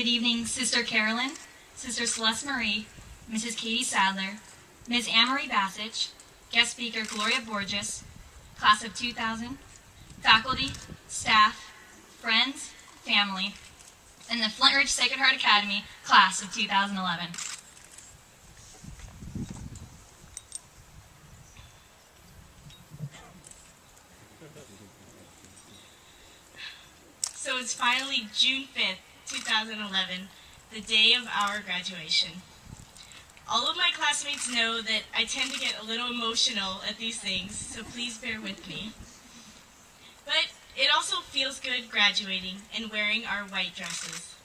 Good evening, Sister Carolyn, Sister Celeste Marie, Mrs. Katie Sadler, Ms. Anne-Marie Bassich, guest speaker Gloria Borges, class of 2000, faculty, staff, friends, family, and the Flintridge Sacred Heart Academy class of 2011. So it's finally June 5th, 2011, the day of our graduation. All of my classmates know that I tend to get a little emotional at these things, so please bear with me. But it also feels good graduating and wearing our white dresses.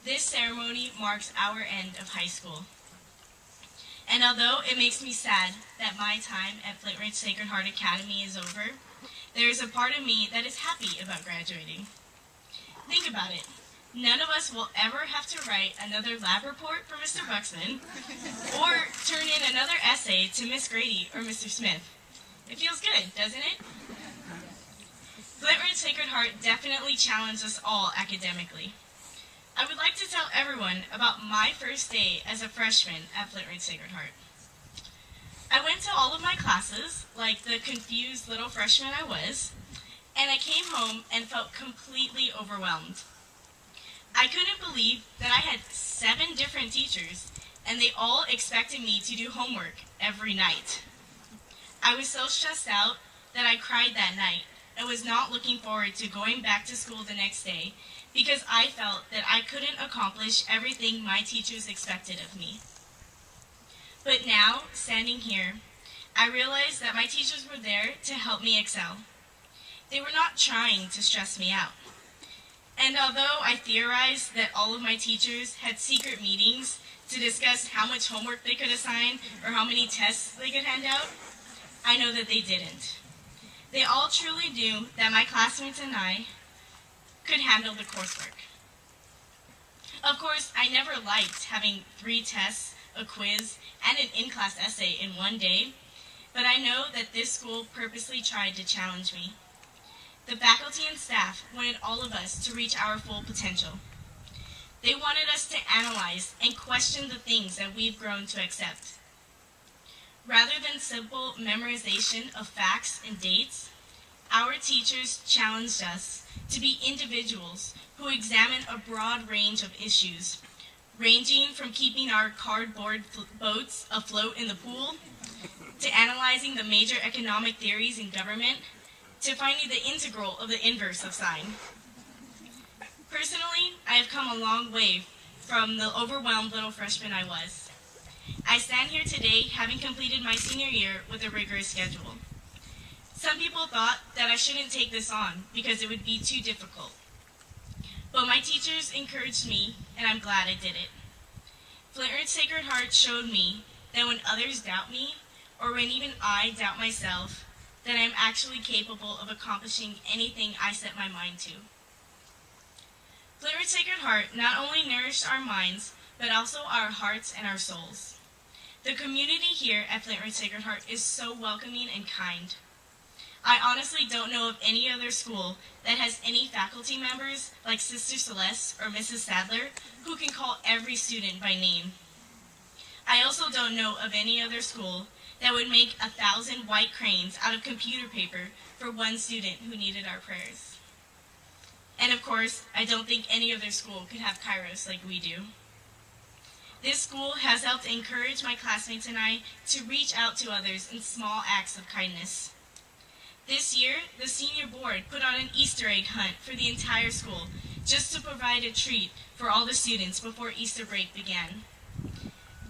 This ceremony marks our end of high school. And although it makes me sad that my time at Flintridge Sacred Heart Academy is over, there is a part of me that is happy about graduating. Think about it. None of us will ever have to write another lab report for Mr. Buxman or turn in another essay to Miss Grady or Mr. Smith. It feels good, doesn't it? Flintridge Sacred Heart definitely challenged us all academically. I would like to tell everyone about my first day as a freshman at Flintridge Sacred Heart. I went to all of my classes, like the confused little freshman I was, and I came home and felt completely overwhelmed. I couldn't believe that I had 7 different teachers, and they all expected me to do homework every night. I was so stressed out that I cried that night and was not looking forward to going back to school the next day because I felt that I couldn't accomplish everything my teachers expected of me. But now, standing here, I realize that my teachers were there to help me excel. They were not trying to stress me out. And although I theorized that all of my teachers had secret meetings to discuss how much homework they could assign or how many tests they could hand out, I know that they didn't. They all truly knew that my classmates and I could handle the coursework. Of course, I never liked having 3 tests, a quiz, and an in-class essay in one day, but I know that this school purposely tried to challenge me. The faculty and staff wanted all of us to reach our full potential. They wanted us to analyze and question the things that we've grown to accept. Rather than simple memorization of facts and dates, our teachers challenged us to be individuals who examine a broad range of issues, ranging from keeping our cardboard boats afloat in the pool, to analyzing the major economic theories in government, to finding the integral of the inverse of sine. Personally, I have come a long way from the overwhelmed little freshman I was. I stand here today having completed my senior year with a rigorous schedule. Some people thought that I shouldn't take this on because it would be too difficult. But my teachers encouraged me, and I'm glad I did it. Flintridge Sacred Heart showed me that when others doubt me, or when even I doubt myself, that I'm actually capable of accomplishing anything I set my mind to. Flintridge Sacred Heart not only nourished our minds, but also our hearts and our souls. The community here at Flintridge Sacred Heart is so welcoming and kind. I honestly don't know of any other school that has any faculty members like Sister Celeste or Mrs. Sadler who can call every student by name. I also don't know of any other school that would make 1,000 white cranes out of computer paper for one student who needed our prayers. And of course, I don't think any other school could have Kairos like we do. This school has helped encourage my classmates and I to reach out to others in small acts of kindness. This year, the senior board put on an Easter egg hunt for the entire school just to provide a treat for all the students before Easter break began.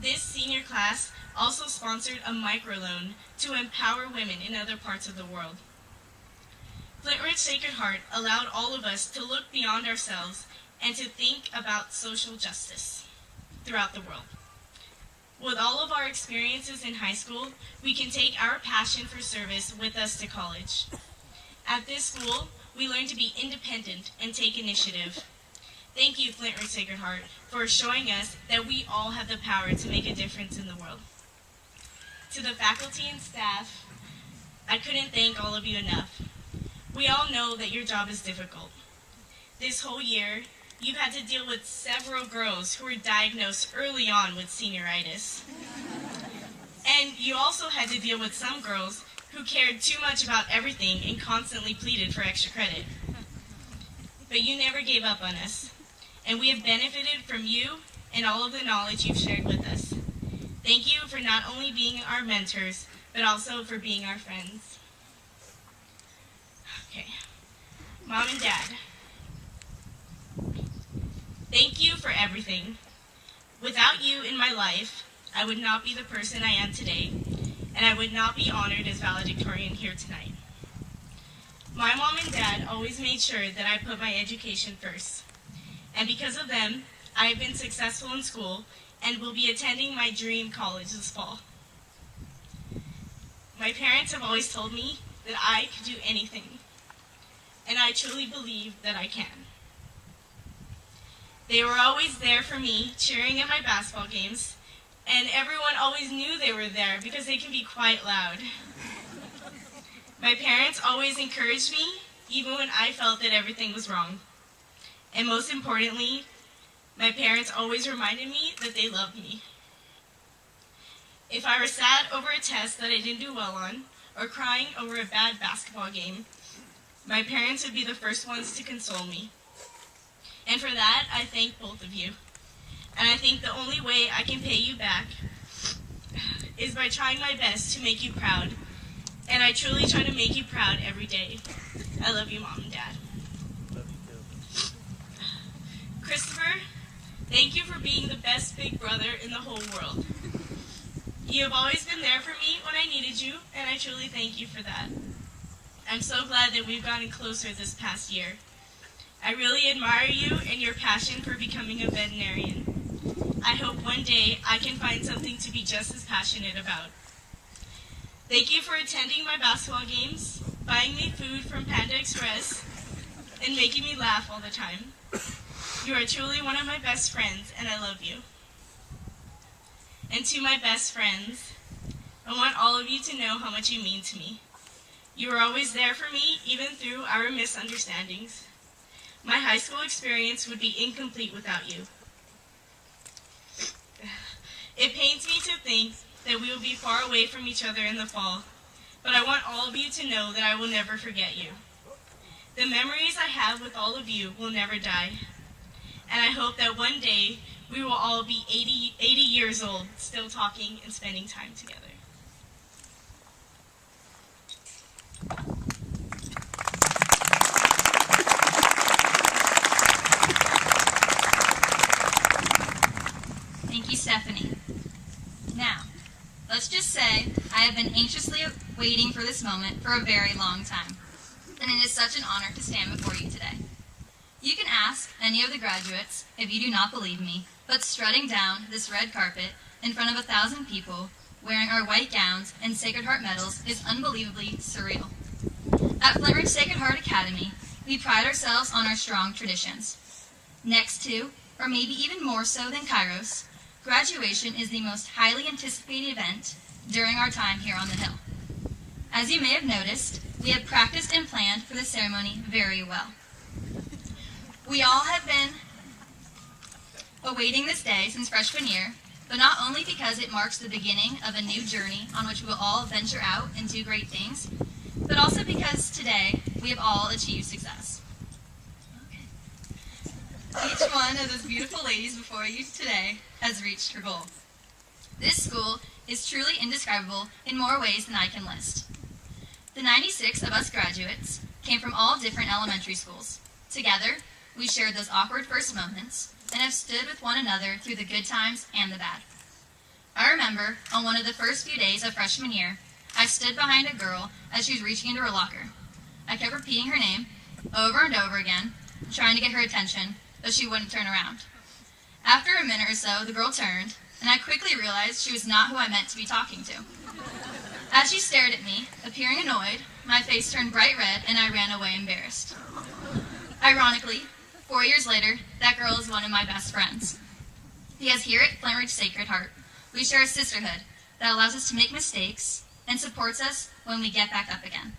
This senior class also sponsored a microloan to empower women in other parts of the world. Flintridge Sacred Heart allowed all of us to look beyond ourselves and to think about social justice throughout the world. With all of our experiences in high school, we can take our passion for service with us to college. At this school, we learn to be independent and take initiative. Thank you, Flintridge Sacred Heart, for showing us that we all have the power to make a difference in the world. To the faculty and staff, I couldn't thank all of you enough. We all know that your job is difficult. This whole year, you've had to deal with several girls who were diagnosed early on with senioritis. And you also had to deal with some girls who cared too much about everything and constantly pleaded for extra credit. But you never gave up on us, and we have benefited from you and all of the knowledge you've shared with us. Thank you for not only being our mentors, but also for being our friends. Okay. Mom and Dad, thank you for everything. Without you in my life, I would not be the person I am today, and I would not be honored as valedictorian here tonight. My mom and dad always made sure that I put my education first, and because of them, I have been successful in school and will be attending my dream college this fall. My parents have always told me that I could do anything, and I truly believe that I can. They were always there for me, cheering at my basketball games, and everyone always knew they were there because they can be quite loud. My parents always encouraged me, even when I felt that everything was wrong. And most importantly, my parents always reminded me that they loved me. If I were sad over a test that I didn't do well on, or crying over a bad basketball game, my parents would be the first ones to console me. And for that, I thank both of you. And I think the only way I can pay you back is by trying my best to make you proud. And I truly try to make you proud every day. I love you, Mom and Dad. Love you too. Christopher, thank you for being the best big brother in the whole world. You have always been there for me when I needed you, and I truly thank you for that. I'm so glad that we've gotten closer this past year. I really admire you and your passion for becoming a veterinarian. I hope one day I can find something to be just as passionate about. Thank you for attending my basketball games, buying me food from Panda Express, and making me laugh all the time. You are truly one of my best friends, and I love you. And to my best friends, I want all of you to know how much you mean to me. You were always there for me, even through our misunderstandings. My high school experience would be incomplete without you. It pains me to think that we will be far away from each other in the fall, but I want all of you to know that I will never forget you. The memories I have with all of you will never die, and I hope that one day we will all be 80 years old, still talking and spending time together. Thank you, Stephanie. Now, let's just say I have been anxiously waiting for this moment for a very long time, and it is such an honor to stand before you today. You can ask any of the graduates if you do not believe me, but strutting down this red carpet in front of 1,000 people wearing our white gowns and Sacred Heart medals is unbelievably surreal. At Flintridge Sacred Heart Academy, we pride ourselves on our strong traditions. Next to, or maybe even more so than Kairos, graduation is the most highly anticipated event during our time here on the Hill. As you may have noticed, we have practiced and planned for the ceremony very well. We all have been awaiting this day since freshman year, but not only because it marks the beginning of a new journey on which we will all venture out and do great things, but also because today we have all achieved success. Each one of those beautiful ladies before you today has reached her goal. This school is truly indescribable in more ways than I can list. The 96 of us graduates came from all different elementary schools. Together, we shared those awkward first moments and have stood with one another through the good times and the bad. I remember on one of the first few days of freshman year, I stood behind a girl as she was reaching into her locker. I kept repeating her name over and over again, trying to get her attention, but she wouldn't turn around. After a minute or so, the girl turned, and I quickly realized she was not who I meant to be talking to. As she stared at me, appearing annoyed, my face turned bright red and I ran away embarrassed. Ironically, 4 years later, that girl is one of my best friends. Because here at Flintridge Sacred Heart, we share a sisterhood that allows us to make mistakes and supports us when we get back up again.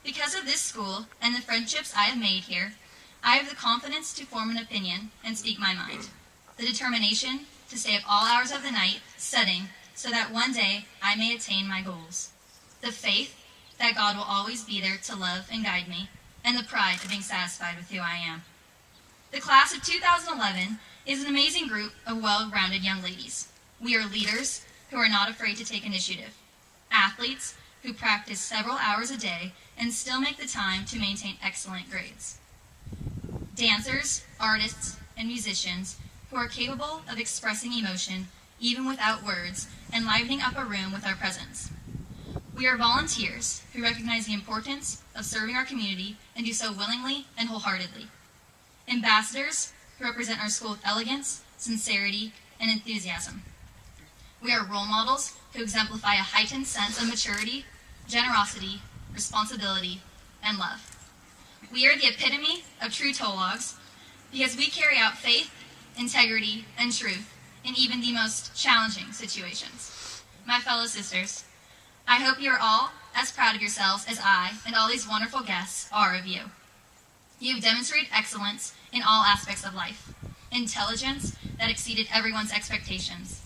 Because of this school and the friendships I have made here, I have the confidence to form an opinion and speak my mind, the determination to stay up all hours of the night studying so that one day I may attain my goals, the faith that God will always be there to love and guide me, and the pride of being satisfied with who I am. The class of 2011 is an amazing group of well-rounded young ladies. We are leaders who are not afraid to take initiative, athletes who practice several hours a day and still make the time to maintain excellent grades, dancers, artists, and musicians who are capable of expressing emotion even without words and livening up a room with our presence. We are volunteers who recognize the importance of serving our community and do so willingly and wholeheartedly. Ambassadors who represent our school with elegance, sincerity, and enthusiasm. We are role models who exemplify a heightened sense of maturity, generosity, responsibility, and love. We are the epitome of true Tologs because we carry out faith, integrity, and truth in even the most challenging situations. My fellow sisters, I hope you are all as proud of yourselves as I and all these wonderful guests are of you. You have demonstrated excellence in all aspects of life, intelligence that exceeded everyone's expectations,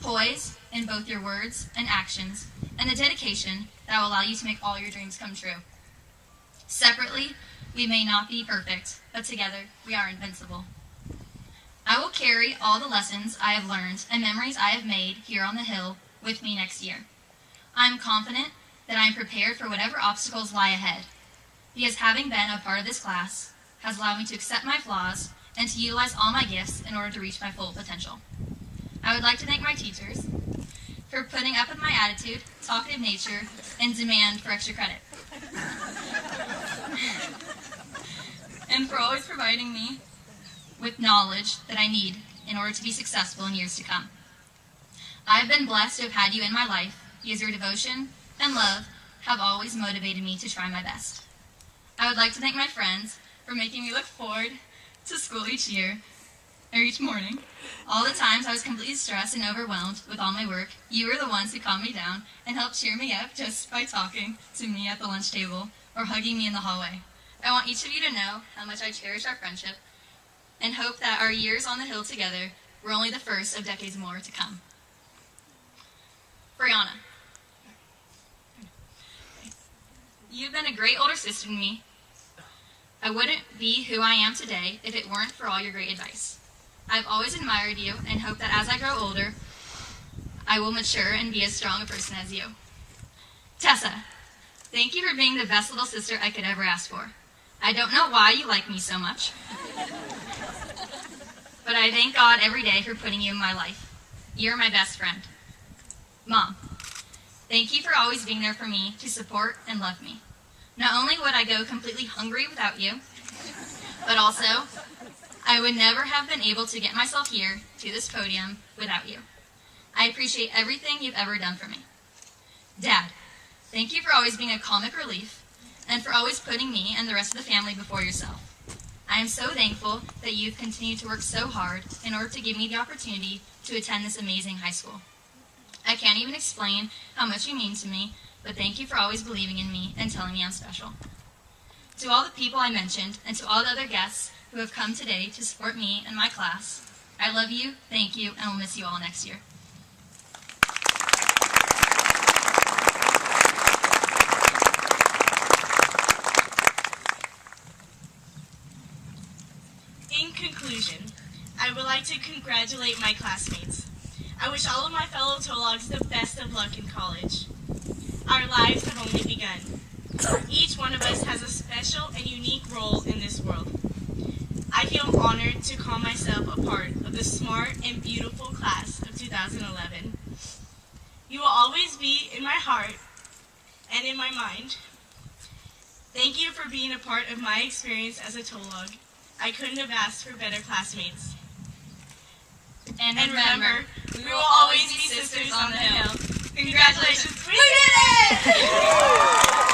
poise in both your words and actions, and the dedication that will allow you to make all your dreams come true. Separately, we may not be perfect, but together we are invincible. I will carry all the lessons I have learned and memories I have made here on the Hill with me next year. I am confident that I am prepared for whatever obstacles lie ahead, because having been a part of this class has allowed me to accept my flaws and to utilize all my gifts in order to reach my full potential. I would like to thank my teachers for putting up with my attitude, talkative nature, and demand for extra credit, and for always providing me with knowledge that I need in order to be successful in years to come. I have been blessed to have had you in my life because your devotion and love have always motivated me to try my best. I would like to thank my friends for making me look forward to school each year or each morning. All the times I was completely stressed and overwhelmed with all my work, you were the ones who calmed me down and helped cheer me up just by talking to me at the lunch table or hugging me in the hallway. I want each of you to know how much I cherish our friendship and hope that our years on the Hill together were only the first of decades more to come. Brianna, you've been a great older sister to me. I wouldn't be who I am today if it weren't for all your great advice. I've always admired you and hope that as I grow older, I will mature and be as strong a person as you. Tessa, thank you for being the best little sister I could ever ask for. I don't know why you like me so much, but I thank God every day for putting you in my life. You're my best friend. Mom, thank you for always being there for me to support and love me. Not only would I go completely hungry without you, but also I would never have been able to get myself here to this podium without you. I appreciate everything you've ever done for me. Dad, thank you for always being a comic relief and for always putting me and the rest of the family before yourself. I am so thankful that you've continued to work so hard in order to give me the opportunity to attend this amazing high school. I can't even explain how much you mean to me, but thank you for always believing in me and telling me I'm special. To all the people I mentioned and to all the other guests who have come today to support me and my class, I love you, thank you, and will miss you all next year. In conclusion, I would like to congratulate my classmates. I wish all of my fellow Tologs the best of luck in college. Our lives have only begun. Each one of us has a special and unique role in this world. I feel honored to call myself a part of the smart and beautiful class of 2011. You will always be in my heart and in my mind. Thank you for being a part of my experience as a Tolog. I couldn't have asked for better classmates. And remember, we will always be sisters on the hill. Congratulations, we did it!